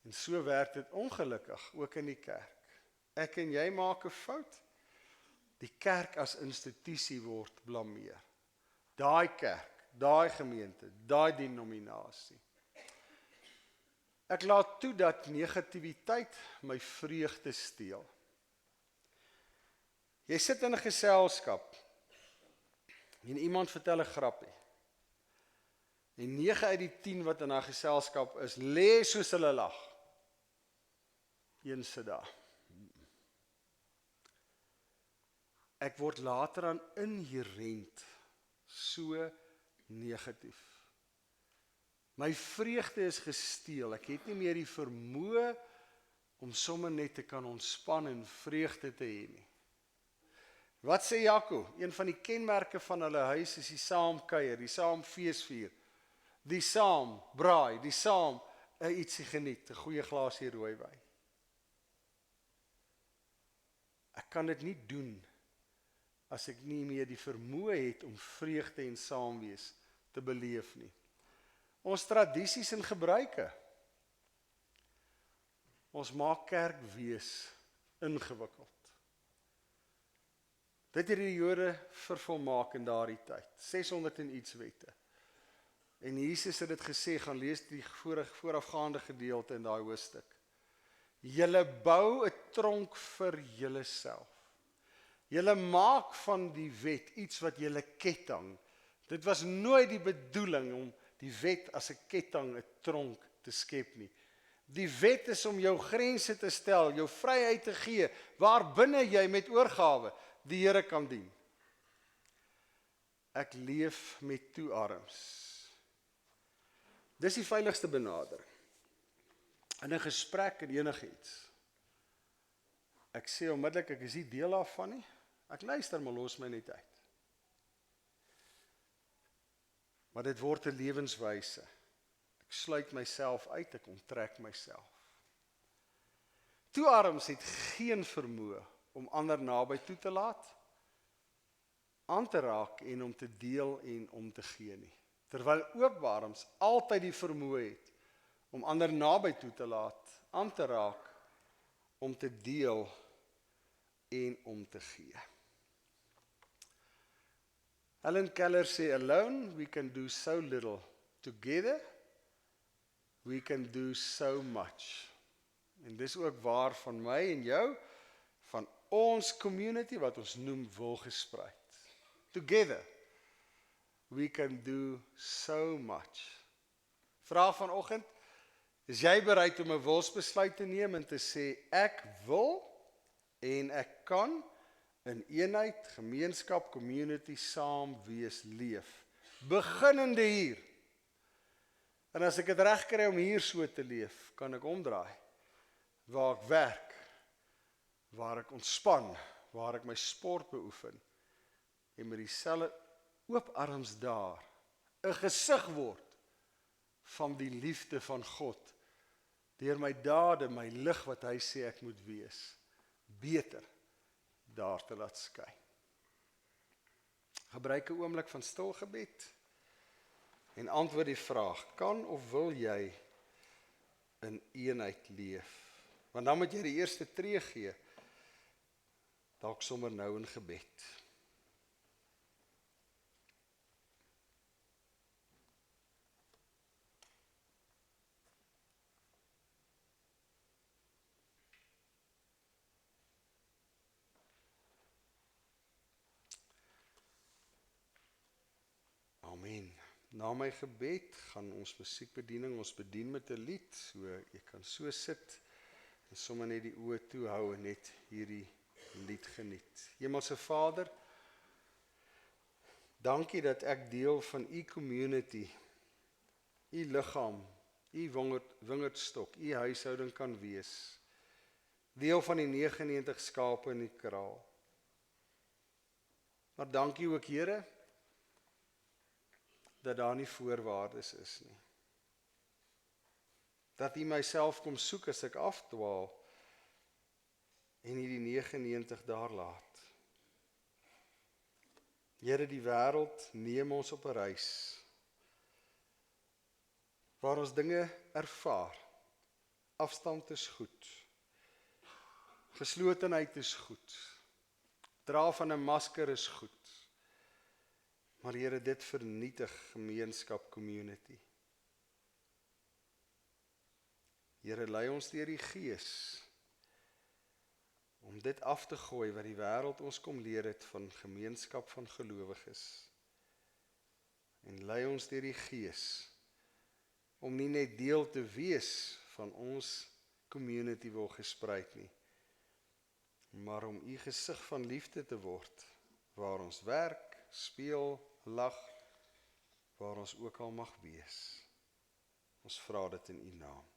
A: En so werk dit ongelukkig ook in die kerk. Ek en jy maak 'n fout. Die kerk as institusie word blameer. Daai kerk, daai gemeente, daai denominasie. Ek laat toe dat negativiteit my vreugde steel. Jy sit in 'n geselskap en iemand vertel 'n grappie. En 9 uit die 10 wat in daai geselskap is, lê soos hulle lag. Een sit daar. Ek word later aan inherent so negatief. My vreugde is gesteel. Ek het nie meer die vermoë om sommer net te kan ontspan en vreugde te hê nie. Wat sê Jaco? Een van die kenmerke van hulle huis is die saam kuier, die saam feesvier, die saam braai, die saam ietsie geniet, 'n goeie glasie rooiwyn. Ek kan dit nie doen as ek nie meer die vermoë het om vreugde en saamwees te beleef nie. Ons tradisies en gebruike. Ons maak kerk wees ingewikkeld. Dit het die Jode vervolmaak in daardie tyd. 600 en iets wette. En Jesus het dit gesê, gaan lees die voorafgaande gedeelte in daai hoofstuk. Julle bou 'n tronk vir julleself. Julle maak van die wet iets wat julle ketting. Dit was nooit die bedoeling om die wet as 'n ketting, 'n tronk te skep nie. Die wet is om jou grense te stel, jou vryheid te gee, waarbinne jy met oorgawe die Here kan dien. Ek leef met toearms. Dis die veiligste benadering. In 'n gesprek en enigiets. Ek sê onmiddellik, ek is nie deel daarvan nie. Ek luister, maar los my net uit. Maar dit word 'n lewenswyse. Ek sluit myself uit, ek onttrek myself. Toearms het geen vermoë om ander naby toe te laat, aan te raak en om te deel en om te gee nie. Terwyl oopwarms altyd die vermoë het om ander naby toe te laat, aan te raak, om te deel en om te gee. Helen Keller sê, alone we can do so little. Together we can do so much. En dis ook waar van my en jou, van ons community wat ons noem Wilgespreid. Together we can do so much. Vraag vanoggend, is jy bereid om 'n wilsbesluit te neem en te sê, ek wil en ek kan in eenheid, gemeenskap, community, saam wees, leef. Beginnende hier. En as ek dit reg kry om hier so te leef, kan ek omdraai. Waar ek werk, waar ek ontspan, waar ek my sport beoefen, en met dieselfde oop arms daar, 'n gesig word van die liefde van God, deur my dade, my lig wat hy sê ek moet wees, beter daar te laat skyn. Gebruik 'n oomblik van stil gebed en antwoord die vraag, kan of wil jy in eenheid leef? Want dan moet jy die eerste tree gee, dalk sommer nou in gebed. Amen. Na my gebed gaan ons musiekbediening ons bedien met 'n lied, so jy kan so sit en sommer net die oë toe hou en net hierdie lied geniet. Hemelse Vader, dankie dat ek deel van u community, u liggaam, u wingerdstok, u huishouding kan wees. Deel van die 99 skape in die kraal. Maar dankie ook Here, dat daar nie voorwaardes is nie. Dat u myself kom soek as ek afdwaal en u die 99 daar laat. Here, die wêreld neem ons op 'n reis waar ons dinge ervaar. Afstand is goed. Geslotenheid is goed. Dra van 'n masker is goed. Maar Here, dit vernietig gemeenskap, community. Here, lei ons deur die Gees om dit af te gooi wat die wêreld ons kom leer het van gemeenskap van gelowiges. En lei ons deur die Gees om nie net deel te wees van ons community Wilgespreid nie, maar om u gesig van liefde te word, waar ons werk, speel, lag, waar ons ook al mag wees. Ons vra dit in u naam.